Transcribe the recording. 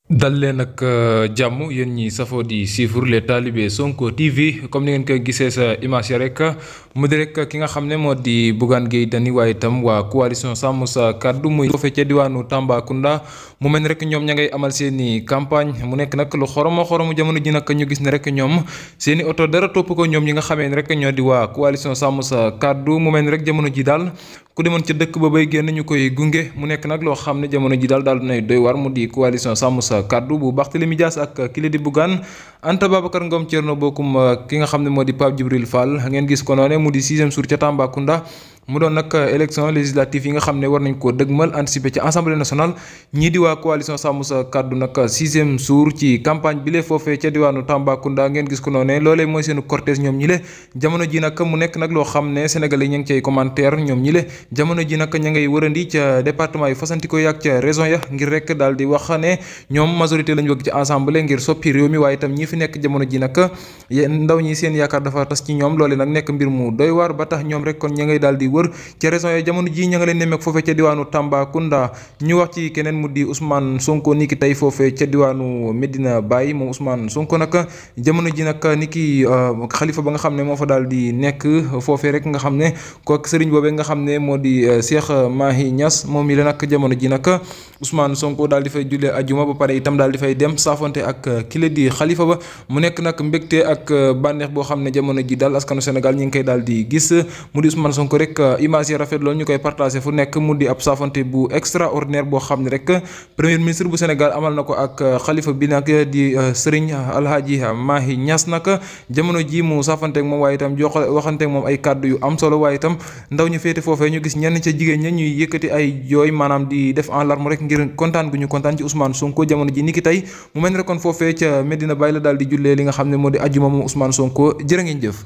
dal leen ak jàmm yéen ñi safoo di suivre les talibé Sonko TV comme ni ngeen koy gisee sa image ya rek mu di rek ki nga xam ne moo di Bougane Gueye Dany waaye itam waa coalition Sàmm Sa Kàddu muy foofee ca diwaanu Tambacounda mu mel ni rek ñoom ña ngay amal seen i campagne mu nekk nag lu xoromu jamono ji nag ñu gis ne rek ñoom seen i oto dara topp ko ñoom ñi nga xamee ne rek ñoo di waa coalition Sàmm Sa Kàddu mu mel ni rek jamono ji daal ku demoon ca dëkk ba bay génn ñu koy gunge mu nekk nag loo xam ne jamono ji daal dinay doy war mu di coalition Sàmm Sa Kàddu bu Barthélémy Dias ak kile di Bougane Anta Babacar Ngom Thierno Bocoum ki nga xam ne moo di Pape Djibril Fall ngeen gis ko noone mu di 6e jour ca Tambacounda mu doon nag élection législative yi nga xam ne war nañ koo dëgmal anticiper ci assemblée nationale ñii di waa coalition Sàmm Sa Kàddu nag 6e jour ci campagne bi lee foofee ca diwaanu Tambacounda ngeen gis ko noone loolee mooy seenu cortège ñoom ñi le jamono ji nag mu nekk nag loo xam ne sénégalais yi ñu ngi cay commentaire ñoom ñi le jamono ji nag ña ngay wërandi ca département yu fasantikoo yaak ca région ya ngir rek daal di wax ne ñoom majorité lañ bëgg ci assemblée ngir soppi réew mi waaye itam ñi fi nekk jamono ji nag ndaw ñi seen yaakaar dafa tas ci ñoom loole nag nekk mbir mu doy waar ba tax ñoom rek kon ña ngay daal di wër ca région ya jamono ji ña nga leen nemmeek foofee ca diwaanu Tambacounda ñu wax ci keneen mu di Ousmane Sonko ni ki tey foofee ca diwaanu Medina Baye moom Ousmane Sonko nag jamono ji nag ni ki xalifa ba nga xam ne moo fa daal di nekk foofee rek nga xam ne kooku sëriñ boobee nga xam ne moo di Cheikh Mahi Niass moom mi la nag jamono ji nag Ousmane Sonko daal di fay jullee ajuma ba pare itam daal di fay dem saafonte ak kile di xalifa ba mu nekk nag mbégte ak bànneex boo xam ne jamono ji daal askanu Sénégal ñi ngi koy daal di gis mu di Ousmane Sonko rek image yi rafet loolu ñu koy partagé fu nekk mu di ab saafonte bu extraordinaire boo xam ne rek premier ministre bu Sénégal amal na ko ak xalifa bi nag di Serigne Alhaji Mahi Niass nag jamono ji mu saafonte ak moom waaye itam waxante ak moom ay kàddu yu am solo waaye itam ndaw ñu féete foofee ñu gis ñenn ca jigéen ña ñuy yëkkati ay jooy maanaam di def en larme rek ngir kontaan gu ñu kontaan ci Ousmane Sonko jamono ji ni ki tey mu mel ni rek kon foofee ca Medina Baye la daal di jullee li nga xam ne moo di ajjuma moom Ousmane Sonko jërë ngeen jëf